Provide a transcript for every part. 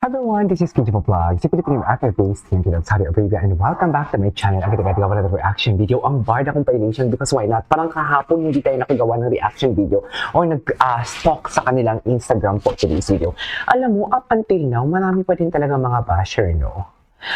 Everyone, this is Kinji Vlog, si Pilipino actor based in Saudi Arabia, and welcome back to my channel. Agad-agad gawa na ng reaction video ang Barda compilation because why not? Parang kahapon hindi tayo nakagawa ng reaction video or nag-stalk sa kanilang Instagram for today's video. Alam mo, up until now, marami pa din talaga mga basher, no?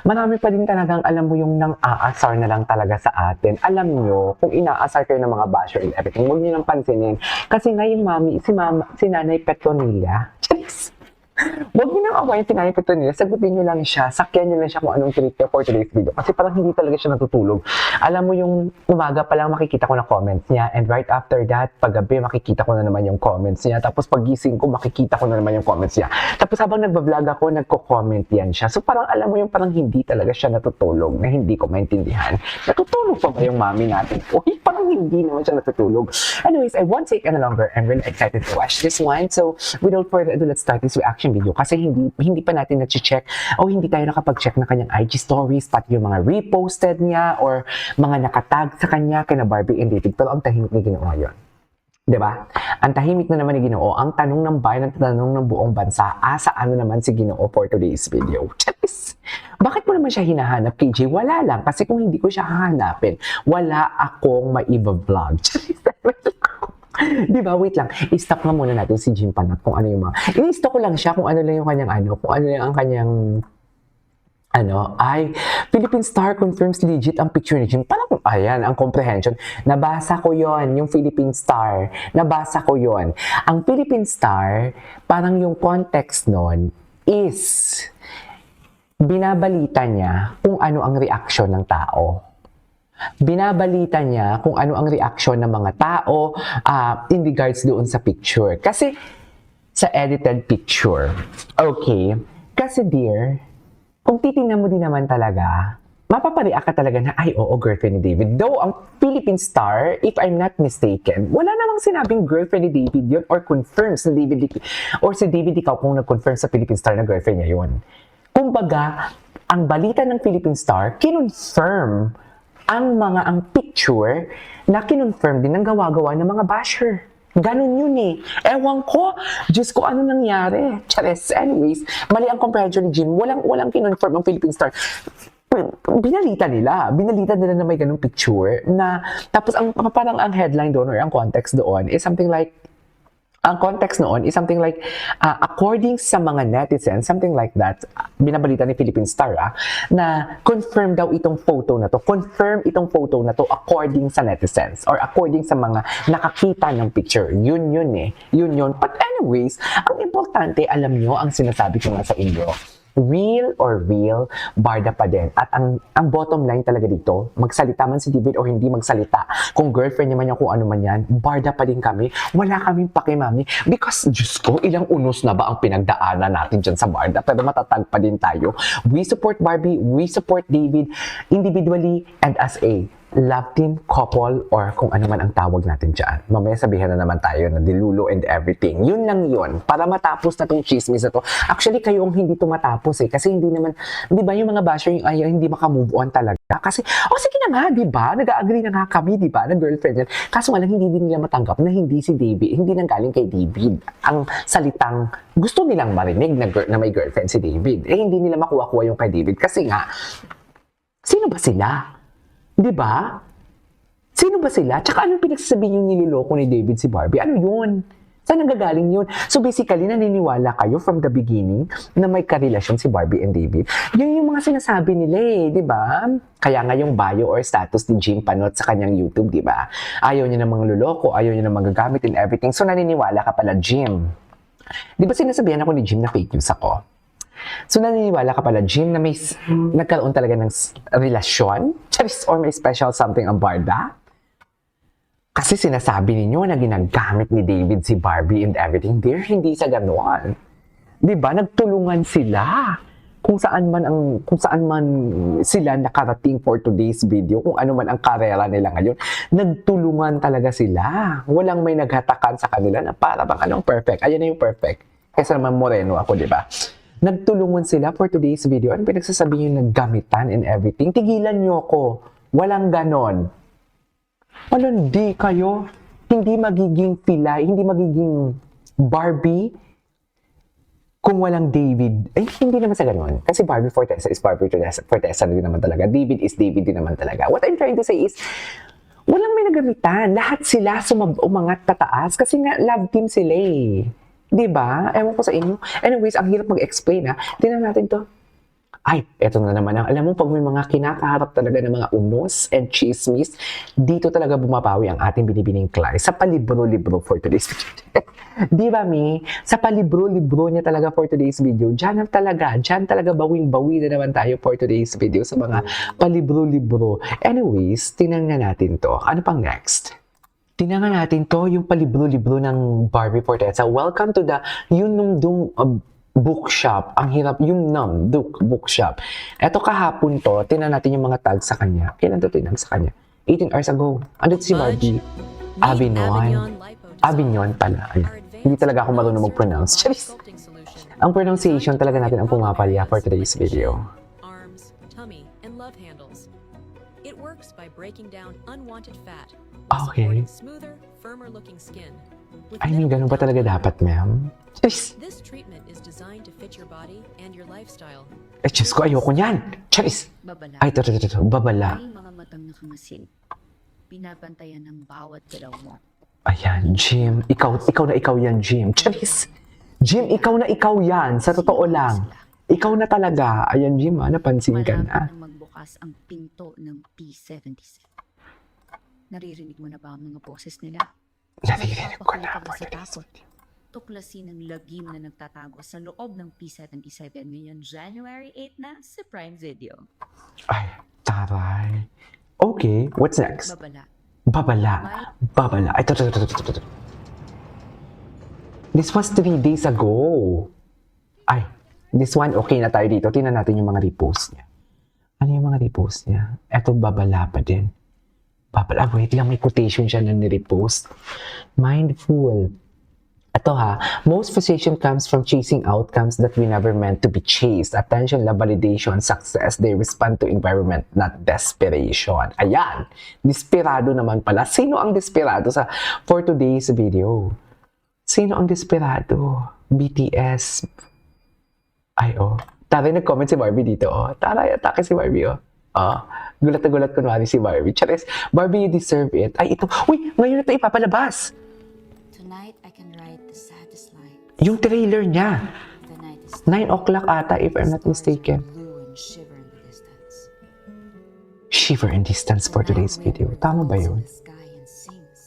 Marami pa din talagang alam mo yung nang-aasar na lang talaga sa atin. Alam nyo, kung inaasar kayo ng mga basher and everything, huwag nyo nang pansinin. Kasi nga yung si Nanay Petronilla, huwag niyo nang awayin si Nanay Petronilla, sagutin niyo lang siya, sakyan niyo lang siya kung anong treat niya for today's video. Kasi parang hindi talaga siya natutulog. Alam mo yung umaga pa lang makikita ko na comments niya, and right after that, paggabi makikita ko na naman yung comments niya, tapos pagising ko makikita ko na naman yung comments niya. Tapos habang nagbablog ako, nagko-comment yan siya. So parang alam mo yung parang hindi talaga siya natutulog, na hindi ko maintindihan. Natutulog pa ba yung mami natin? Uy, parang hindi naman siya natutulog. Anyways, I won't take any longer. I'm really excited to watch this one. So without further ado, let's start this reaction video kasi hindi pa natin na-check o hindi tayo nakapag-check ng kanyang IG stories, pati yung mga reposted niya or mga nakatag sa kanya kina Barbie and David. Pero ang tahimik ni Ginoo ngayon. Diba? Ang tahimik na naman ni Ginoo. Ang tanong ng bayan, ang tanong ng buong bansa, ano naman si Ginoo for today's video? Charis! Bakit mo naman siya hinahanap, KJ? Wala lang. Kasi kung hindi ko siya hahanapin, wala akong maiba-vlog. Charis! Diba? Wait lang. I-stop nga muna natin si Jim Panat kung ano yung mga... I-stop ko lang siya kung ano lang yung kanyang kung ano lang ang kanyang... Philippine Star confirms legit ang picture ni Jim. Parang, ayan, ang comprehension. Nabasa ko yon yung Philippine Star. Nabasa ko yon. Ang Philippine Star, parang yung context nun is binabalita niya kung ano ang reaksyon ng tao. Binabalita niya kung ano ang reaksyon ng mga tao in regards doon sa picture. Kasi, sa edited picture. Okay. Kasi dear, kung titingnan mo din naman talaga, mapapareact ka talaga na, ay, oo, girlfriend ni David. Though, ang Philippine Star, if I'm not mistaken, wala namang sinabing girlfriend ni David yun or confirms na David, or si David ikaw kung nag-confirm sa Philippine Star na girlfriend niya yun. Kumbaga, ang balita ng Philippine Star, kinonfirm ang picture na kinonfirm din ng gawa-gawa ng mga basher. Ganun yun eh. Ewan ko. Diyos ko, ano nangyari? Charis. Anyways, mali ang comprehension ni Jim. Walang kinonfirm ang Philippine Star. Binalita nila na may ganung picture na, tapos parang ang headline doon or ang context doon is something like, according sa mga netizens, something like that, binabalita ni Philippine Star, na confirm daw itong photo na to according sa netizens or according sa mga nakakita ng picture. Yun. But anyways, ang importante, alam nyo, ang sinasabi ko nga sa inyo, real, Barda pa din. At ang bottom line talaga dito, magsalita man si David o hindi magsalita, kung girlfriend niya man yan, kung ano man yan, Barda pa din kami. Wala kaming pakimami. Because, Diyos ko, ilang unos na ba ang pinagdaanan natin dyan sa Barda? Pero matatag pa din tayo. We support Barbie, we support David, individually and as a love team, couple, or kung ano man ang tawag natin dyan. Mamaya sabihin na naman tayo na dilulo and everything. Yun lang yun. Para matapos na tong chismis na to. Actually, kayo ang hindi to matapos eh. Kasi hindi naman, di ba yung mga basher yung ayaw, hindi makamove on talaga. Kasi, sige na nga, di ba? Nag-agree na nga kami, di ba? Na girlfriend yan. Kaso nga lang, hindi din nila matanggap na hindi si David, hindi nang galing kay David. Ang salitang gusto nilang marinig na may girlfriend si David. Eh, hindi nila makuha-kuha yung kay David. Kasi nga, sino ba sila? Di ba? Sino ba sila? Tsaka anong pinagsasabihin yung niloloko ni David si Barbie? Ano yun? Saan nanggagaling yun? So basically, naniniwala kayo from the beginning na may karelasyon si Barbie and David. Yun yung mga sinasabi nila eh, di ba? Kaya nga yung bio or status ni Jim Panot sa kanyang YouTube, di ba? Ayaw niya ng mga loloko, ayaw niya ng mga gagamit and everything. So naniniwala ka pala, Jim. Di ba sinasabihan ako ni Jim na fake news ako? So, naniniwala ka pala, Jim, na may nagkaroon talaga ng relasyon? Charis, or may special something ang Barda? Kasi sinasabi ninyo na ginagamit ni David si Barbie and everything. Dear, hindi sa ganoon. Diba? Nagtulungan sila. Kung saan man sila nakarating for today's video, kung ano man ang karera nila ngayon, nagtulungan talaga sila. Walang may naghatakan sa kanila na para bang anong perfect. Ayan na yung perfect. Kaysa naman moreno ako, diba? Nagtulungan sila for today's video. Ano pinagsasabihin yung naggamitan and everything? Tigilan nyo ako. Walang ganon. Hindi kayo. Hindi magiging Pilay, hindi magiging Barbie kung walang David, ay hindi naman sa ganun. Kasi Barbie Fortesa is Barbie Fortesa din naman talaga. David is David din naman talaga. What I'm trying to say is, walang may nagamitan. Lahat sila umangat pataas kasi nga love team sila eh. Diba? Ewan ko sa inyo. Anyways, ang hirap mag-explain ha. Tingnan natin to. Ay, eto na naman. Alam mo, pag may mga kinakaharap talaga ng mga unos and chismis, dito talaga bumabawi ang ating binibining Clay sa palibro-libro for today's video. Di ba, Mi? Sa palibro-libro niya talaga for today's video. Diyan talaga bawing-bawi na naman tayo for today's video sa mga palibro-libro. Anyways, tingnan nga natin to. Ano pang next? Tingnan nga natin to, yung palibro-libro ng Barbie Fortesa. Welcome to the bookshop. Ang hirap, yung bookshop. Eto kahapon to, tingnan natin yung mga tags sa kanya. Kailan to tinag sa kanya? 18 hours ago. Andito si Barbie. Avignon pala. Ayan. Hindi talaga ako marunong mag-pronounce. Charis! Ang pronunciation talaga natin ang pumapalya for today's video. Arms, tummy, and love handles. It works by breaking down unwanted fat, Okay. supporting smoother, firmer-looking skin. With I mean, ganun ba talaga dapat, ma'am? Charis! This treatment is designed to fit your body and your lifestyle. Eh, Diyos ko, ayoko niyan. Charis! Babala. Ay, ito. Babala. May mga matang nakamasid. Binabantayan ng bawat galaw mo. Ayan, Jim. Ikaw na ikaw yan, Jim. Charis! Jim, ikaw na ikaw yan. Sa totoo lang. Ikaw na talaga. Ayan, Jim, napansin ka Malapit na. nang magbukas ang pinto ng P-77. Naririnig mo na ba ang mga boses nila? Naririnig ko na. Magpapakita ka sa takot. Tuklasin ang lagim na nagtatago sa loob ng P-77 ngayon January 8 na sa Prime Video. Ay, taray. Okay, what's next? Babala. Babala. Ay, ito. This was 3 days ago. Ay, this one, okay na tayo dito. Tingnan natin yung mga repost niya. Ano yung mga repost niya? Ito, babala pa din. Babala, wait lang, may quotation siya na nirepost. Mindful. Ito ha, most frustration comes from chasing outcomes that we never meant to be chased. Attention, love, validation, success. They respond to environment, not desperation. Ayan, desperado naman pala. Sino ang desperado for today's video? Sino ang desperado? BTS. Ay, oh. Taray, nag-comment si Barbie dito, oh. Taray, atake si Barbie, oh. Gulat na gulat kunwari si Barbie. Charis, Barbie, you deserve it. Ay, ito. Uy, ngayon ito ipapalabas. Tonight, I can write the saddest line. Yung trailer niya. The night is 9 o'clock ata, if I'm not mistaken. blue and shiver in the distance. Shiver in distance for today's video. Tama ba yun? The sky and sings.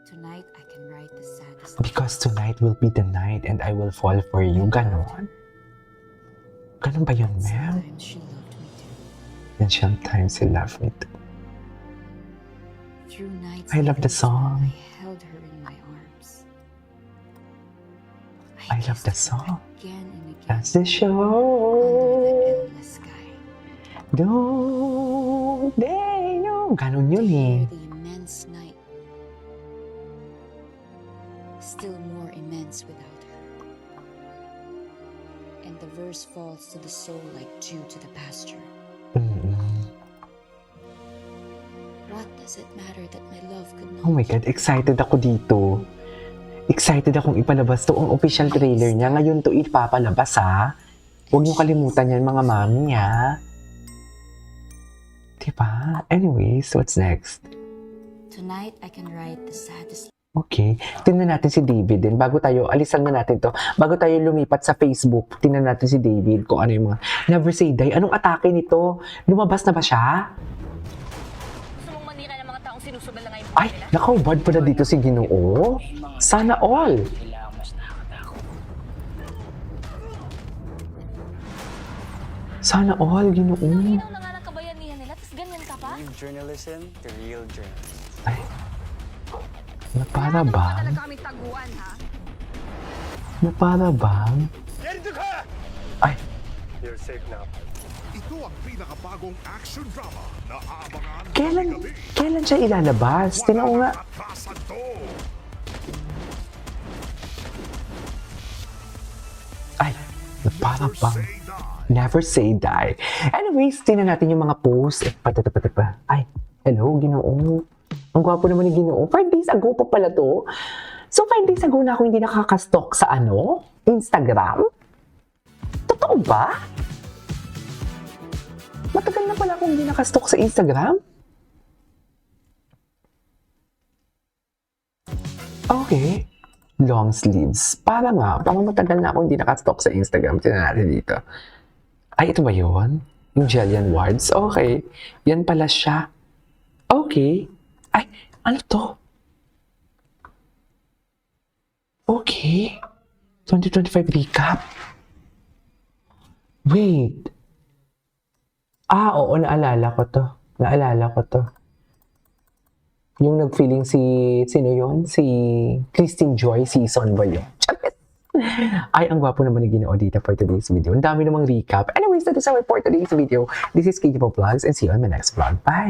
Tonight, I can write the saddest Because tonight will be the night and I will fall for you. Ganon? Ganon ba yun, ma'am? Sometimes she loved me too. And sometimes he loved me too. Through nights I love like the this, song. I held her in my arms. I love the kissed her song. again and again. That's the Under show. the endless sky. Don't they know? Ganon yun eh. Hear the immense night. Still more immense without her. And the verse falls to the soul like dew to the pasture. Mm-mm. What does it matter that my love could not Oh my God, excited ako dito. Excited akong ipalabas to. Ang official trailer niya. Ngayon to ipapalabas ha. Huwag niyo kalimutan yan mga mami ha. Diba? Anyways, what's next? Tonight I can write the saddest Okay. Tingnan natin si David din. Bago tayo, alisan na natin to. Bago tayo lumipat sa Facebook, tingnan natin si David kung ano yung mga never say die. Anong atake nito? Lumabas na ba siya? Gusto mong manira ng mga taong sinusubal na ngayon Ay, nakaubad pala dito si Ginoo. Sana all. Sana all, Ginoo. Hinaw na nga ng kabayanihan nila, tapos ganyan ka pa? Leave journalism to real journalism. Ay, na para bang? kami taguan, ha? Na para bang? Ay, You're safe now. Ito ang pinakabagong action drama na aabangan kailan siya ilalabas? Tingnan ko nga. Atrasan to! Ay, na para bang? Say die! Never say die. Anyways, tingnan natin yung mga posts. Ay, hello, Ginoo. Ang gwapo naman ni Ginoo. 5 days ago pa pala to. So, 5 days ago na ako hindi nakaka-stalk sa Instagram? Totoo ba? Matagal na pala akong hindi nakastalk sa Instagram? Okay. Long sleeves. Parang matagal na akong hindi nakastalk sa Instagram. Tingnan natin dito. Ay, ito ba yun? Yung Jillian Wards? Okay. Yan pala siya. Okay. Ay, ano to? Okay. 2025 recap. Wait. Oo, naalala ko to. Yung nag-feeling sino yon? Si Christine Joy season ba yun? Ay, ang gwapo naman ni Ginoo dito for today's video. Ang dami namang recap. Anyways, that is our for today's video. This is KJ Vlogs and see you on my next vlog. Bye!